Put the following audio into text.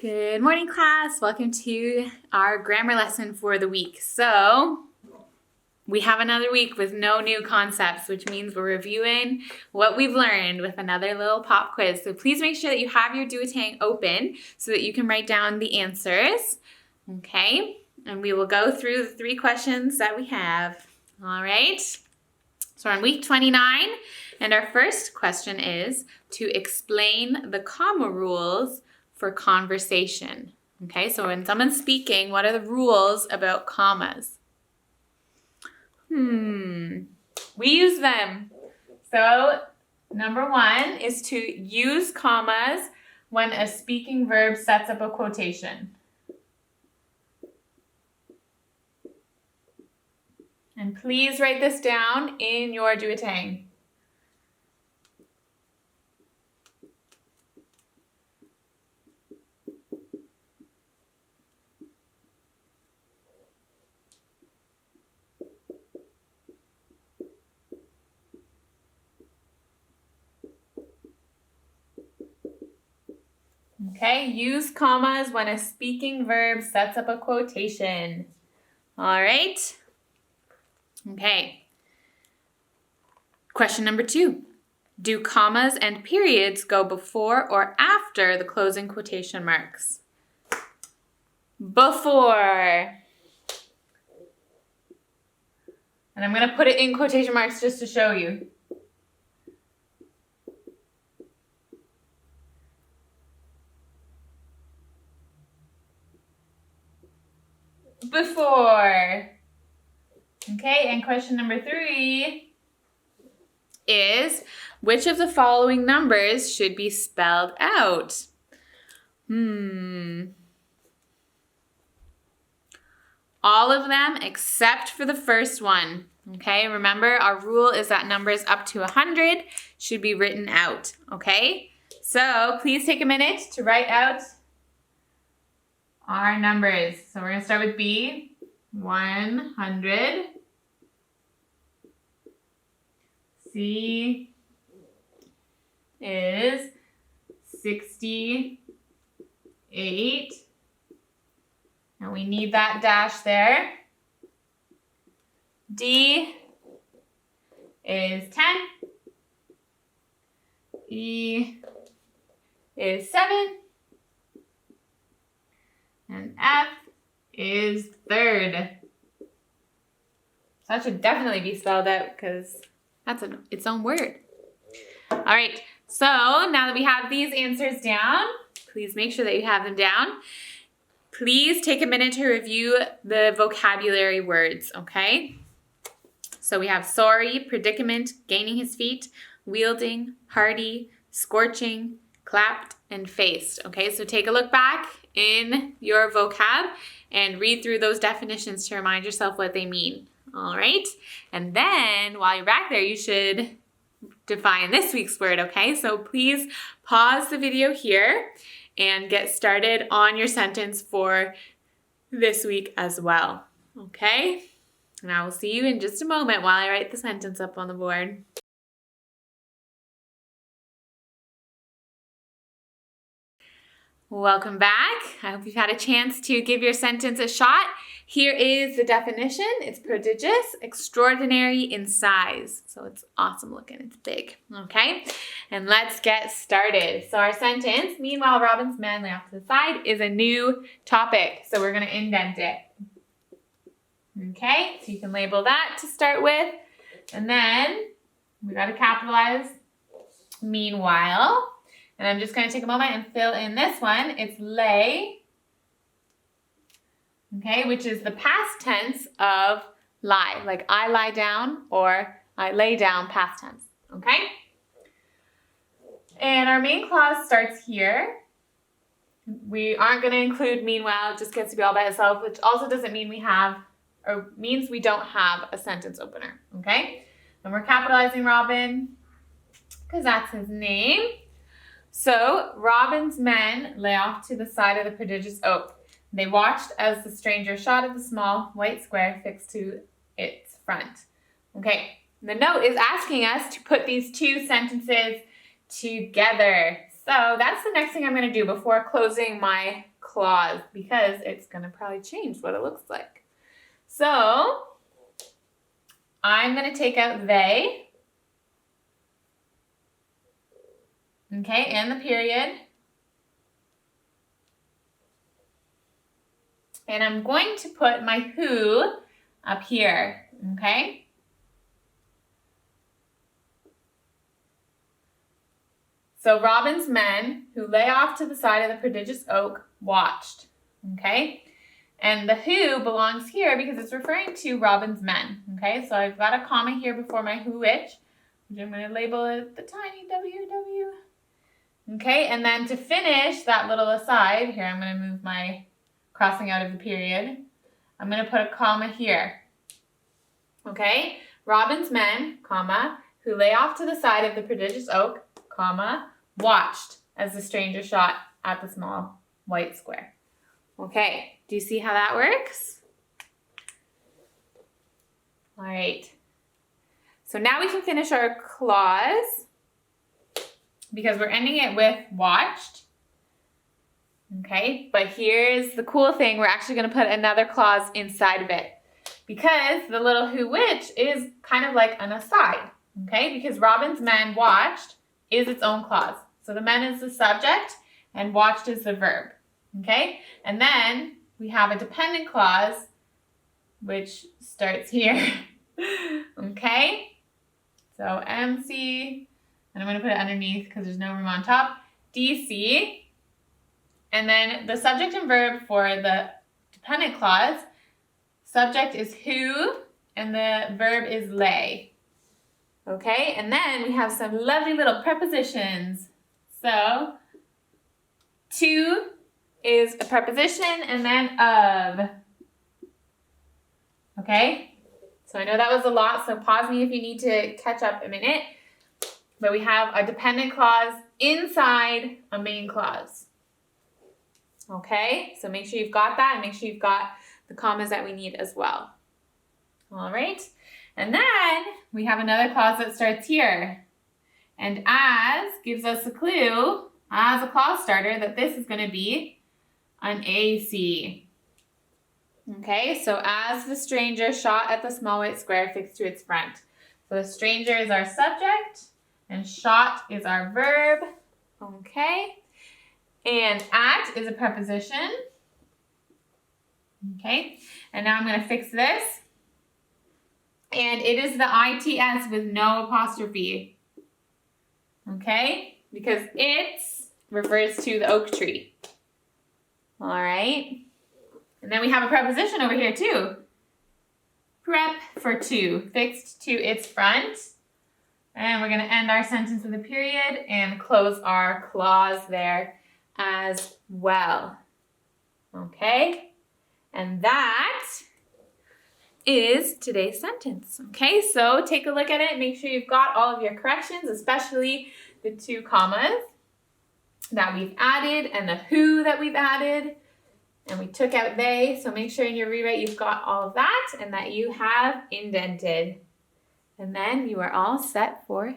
Good morning, class. Welcome to our grammar lesson for the week. So we have another week with no new concepts, which means we're reviewing what we've learned with another little pop quiz. So please make sure that you have your Duotang open so that you can write down the answers. Okay, and we will go through the 3 questions that we have. All right, so we're on week 29, and our first question is to explain the comma rules for conversation. Okay, so when someone's speaking, what are the rules about commas? We use them. So number 1 is to use commas when a speaking verb sets up a quotation. And please write this down in your Duotang. Okay, use commas when a speaking verb sets up a quotation. All right. Okay. Question number 2. Do commas and periods go before or after the closing quotation marks? Before. And I'm going to put it in quotation marks just to show you. Before. Okay, and question number 3 is, which of the following numbers should be spelled out? All of them except for the first one. Okay, remember our rule is that numbers up to 100 should be written out. Okay, so please take a minute to write out our numbers. So we're going to start with B, 100. C is 68. And we need that dash there. D is 10. E is 7. And F is 3rd. So that should definitely be spelled out because that's its own word. All right, so now that we have these answers down, please make sure that you have them down. Please take a minute to review the vocabulary words, okay? So we have sorry, predicament, gaining his feet, wielding, hardy, scorching, clapped, and faced. Okay, so take a look back in your vocab and read through those definitions to remind yourself what they mean. All right, and then while you're back there, you should define this week's word, okay? So please pause the video here and get started on your sentence for this week as well, okay? And I will see you in just a moment while I write the sentence up on the board. Welcome back. I hope you've had a chance to give your sentence a shot. Here is the definition. It's prodigious, extraordinary in size. So it's awesome looking, it's big, okay? And let's get started. So our sentence, meanwhile, Robin's men lay off to the side, is a new topic. So we're gonna indent it. Okay, so you can label that to start with. And then we gotta capitalize meanwhile. And I'm just going to take a moment and fill in this one. It's lay, okay, which is the past tense of lie. Like I lie down or I lay down, past tense, okay? And our main clause starts here. We aren't going to include meanwhile. It just gets to be all by itself, which also doesn't mean we have, or means we don't have a sentence opener, okay? And we're capitalizing Robin because that's his name. So, Robin's men lay off to the side of the prodigious oak. They watched as the stranger shot at the small white square fixed to its front. Okay, the note is asking us to put these 2 sentences together. So that's the next thing I'm going to do before closing my clause because it's going to probably change what it looks like. So I'm going to take out they, okay, and the period. And I'm going to put my who up here, okay? So Robin's men, who lay off to the side of the prodigious oak, watched, okay? And the who belongs here because it's referring to Robin's men, okay? So I've got a comma here before my who which I'm going to label it the tiny WW. Okay, and then to finish that little aside, here I'm going to move my crossing out of the period. I'm going to put a comma here. Okay, Robin's men, comma, who lay off to the side of the prodigious oak, comma, watched as the stranger shot at the small white square. Okay, do you see how that works? All right. So now we can finish our clause because we're ending it with watched. Okay, but here's the cool thing. We're actually going to put another clause inside of it because the little who which is kind of like an aside. Okay, because Robin's men watched is its own clause. So the men is the subject and watched is the verb. Okay, and then we have a dependent clause which starts here. Okay, so MC, and I'm going to put it underneath because there's no room on top, DC, and then the subject and verb for the dependent clause, subject is who, and the verb is lay. Okay, and then we have some lovely little prepositions. So, to is a preposition, and then of. Okay, so I know that was a lot, so pause me if you need to catch up a minute. But we have a dependent clause inside a main clause. Okay, so make sure you've got that and make sure you've got the commas that we need as well. All right, and then we have another clause that starts here. And as gives us a clue, as a clause starter, that this is going to be an AC. Okay, so as the stranger shot at the small white square fixed to its front. So the stranger is our subject and shot is our verb. Okay, and at is a preposition. Okay, and now I'm going to fix this. And it is the ITS with no apostrophe. Okay, because it refers to the oak tree. All right. And then we have a preposition over here too. Prep for to, fixed to its front. And we're going to end our sentence with a period and close our clause there as well. Okay? And that is today's sentence. Okay, so take a look at it. Make sure you've got all of your corrections, especially the 2 commas that we've added and the who that we've added. And we took out they, so make sure in your rewrite you've got all of that and that you have indented. And then you are all set for